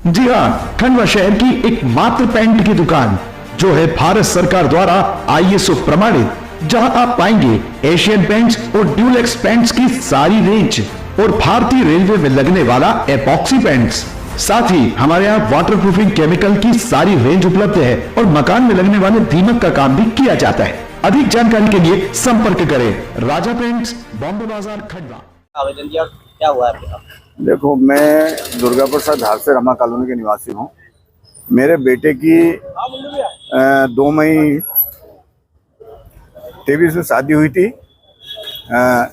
जी हाँ, खंडवा शहर की एक मात्र पेंट की दुकान जो है भारत सरकार द्वारा ISO प्रमाणित, जहां आप पाएंगे एशियन पेंट्स और ड्यूलेक्स पेंट्स की सारी रेंज और भारतीय रेलवे में लगने वाला एपॉक्सी पेंट्स। साथ ही हमारे यहाँ वाटरप्रूफिंग केमिकल की सारी रेंज उपलब्ध है और मकान में लगने वाले दीमक का काम भी किया जाता है। अधिक जानकारी के लिए संपर्क करें राजा पेंट्स, बॉम्बे बाजार, खंडवा। आवेदन दिया, क्या हुआ आपके साथ? देखो, मैं दुर्गा प्रसाद धार से रमा कॉलोनी के निवासी हूँ। मेरे बेटे की 2 मई 23 में शादी हुई थी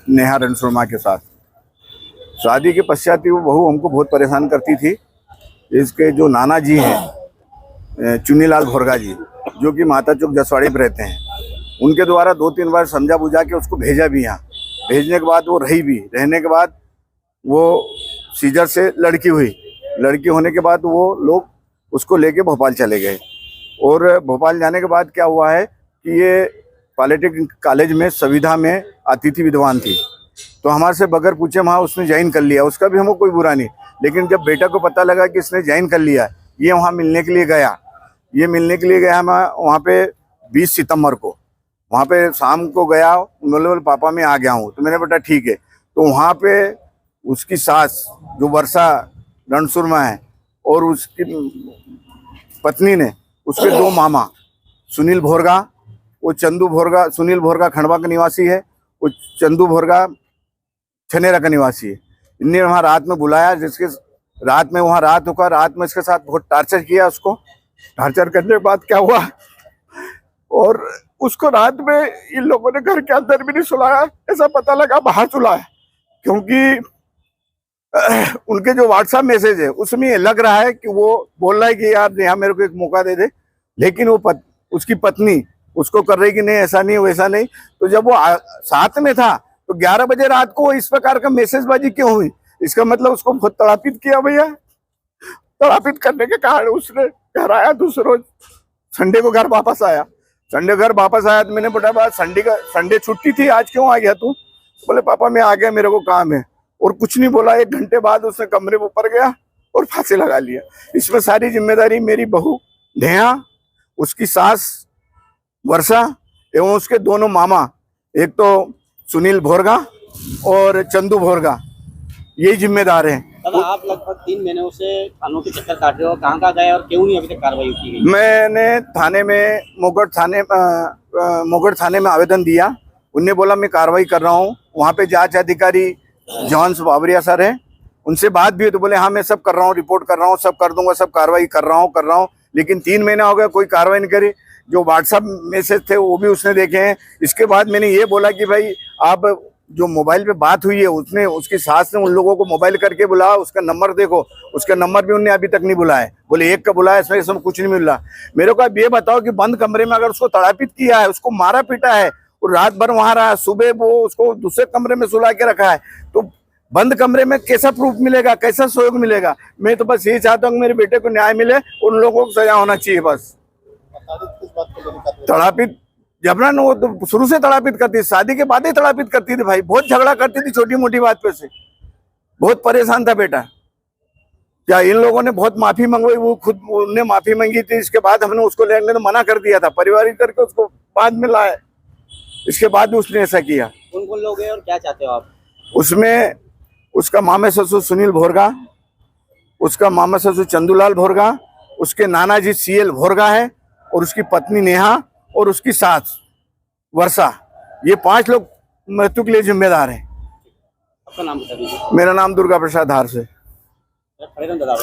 नेहा रणशर्मा के साथ। शादी के पश्चात ही वो बहू हमको बहुत परेशान करती थी। इसके जो नाना जी हैं चुन्नीलाल भोरगा जी, जो कि माता चौक जसवाड़ी में रहते हैं, उनके द्वारा 2-3 बार समझा बुझा के उसको भेजा भी यहाँ। भेजने के बाद वो रही भी, रहने के बाद वो सीजर से लड़की हुई। लड़की होने के बाद वो लोग उसको लेके भोपाल चले गए। और भोपाल जाने के बाद क्या हुआ है कि ये पॉलिटेक्निक कॉलेज में संविधा में अतिथि विद्वान थी, तो हमारे से बगैर पूछे वहाँ उसने ज्वाइन कर लिया। उसका भी हमको कोई बुरा नहीं, लेकिन जब बेटा को पता लगा कि इसने ज्वाइन कर लिया, ये वहाँ मिलने के लिए गया। ये मिलने के लिए गया मैं वहाँ पे 20 सितंबर को। वहाँ पे शाम को गया, बोले पापा मैं आ गया हूँ। तो मैंने बेटा ठीक है। तो वहाँ पे उसकी सास जो वर्षा रणशर्मा है और उसकी पत्नी ने उसके 2 मामा सुनील भोरगा, वो चंदू भोरगा, सुनील भोरगा खंडवा का निवासी है, वो चंदू भोरगा छनेरा का निवासी है। इनने वहाँ रात में बुलाया, जिसके रात में वहाँ रात होकर रात में इसके साथ बहुत टार्चर किया। उसको टार्चर करने के बाद क्या हुआ, और उसको रात में इन लोगों ने घर के अंदर भी नहीं सुलाया, ऐसा पता लगा बाहर सुलाया। क्योंकि उनके जो व्हाट्सएप मैसेज है उसमें ये लग रहा है कि वो बोल रहा है कि यार नेहा मेरे को एक मौका दे दे, लेकिन वो उसकी पत्नी उसको कर रही कि नहीं ऐसा नहीं वैसा नहीं। तो जब वो साथ में था तो 11 बजे रात को इस प्रकार का मैसेजबाजी क्यों हुई? इसका मतलब उसको बहुत तड़ापित किया भैया। तड़ापित करने के कारण उसने घर आया, दूसरे रोज संडे को घर वापस आया। संडे घर वापस आया तो मैंने बोला संडे छुट्टी थी, आज क्यों आ गया तू? बोले पापा मैं आ गया, मेरे को काम है। और कुछ नहीं बोला। 1 घंटे बाद उसने कमरे में ऊपर गया और फांसी लगा लिया। इसमें सारी जिम्मेदारी मेरी बहू नेहा, उसकी सास वर्षा एवं उसके दोनों मामा, एक तो सुनील भोरगा और चंदू भोरगा, यही जिम्मेदार हैं। दादा, आप लगभग 3 महीनों से थानों के चक्कर काट रहे हो, कहाँ गए और क्यों नहीं अभी तक कार्रवाई की गई? मैंने थाने में मोगढ़ थाने में आवेदन दिया। उनने बोला मैं कार्रवाई कर रहा हूँ। वहाँ पे जांच अधिकारी जॉन्स बाबरिया सर हैं, उनसे बात भी है तो बोले हाँ मैं सब कर रहा हूँ, रिपोर्ट कर रहा हूँ, सब कर दूंगा, सब कार्रवाई कर रहा हूँ। लेकिन 3 महीना हो गया, कोई कार्रवाई नहीं करी। जो व्हाट्सएप मैसेज थे वो भी उसने देखे हैं। इसके बाद मैंने ये बोला कि भाई आप जो मोबाइल पे बात हुई है, उसने उसकी सास ने उन लोगों को मोबाइल करके बुलाया, उसका नंबर देखो। उसका नंबर भी उनने अभी तक नहीं बुलाया। बोले एक का बुलाया, इसमें कुछ नहीं मिल रहा। मेरे को अब ये बताओ कि बंद कमरे में अगर उसको तड़ापित किया है, उसको मारा पीटा है और रात भर वहां रहा, सुबह वो उसको दूसरे कमरे में सुला के रखा है, तो बंद कमरे में कैसा प्रूफ मिलेगा, कैसा सहयोग मिलेगा? मैं तो बस यही चाहता हूँ कि मेरे बेटे को न्याय मिले, उन लोगों को सजा होना चाहिए। बस तड़ापित जबरन, वो तो शुरू से तड़ापित करती थी, शादी के बाद ही तड़ापित करती थी भाई। बहुत झगड़ा करती थी छोटी मोटी बात पे से। बहुत परेशान था बेटा। क्या इन लोगों ने बहुत माफी मंगवाई, वो खुद उन्होंने माफी मांगी थी। इसके बाद हमने उसको लेने तो मना कर दिया था, पारिवारिक करके उसको बाद में लाए। इसके बाद उसने ऐसा किया। कौन कौन लोग हैं और क्या चाहते हो आप? उसमें उसका मामा ससुर सुनील भोरगा, उसका मामा ससुर चंदूलाल भोरगा, उसके नाना जी CL भोरगा है, और उसकी पत्नी नेहा और उसकी सास वर्षा। ये 5 लोग मृत्यु के लिए जिम्मेदार हैं। आपका नाम बता दीजिए। मेरा नाम दुर्गा प्रसाद धार से। दादा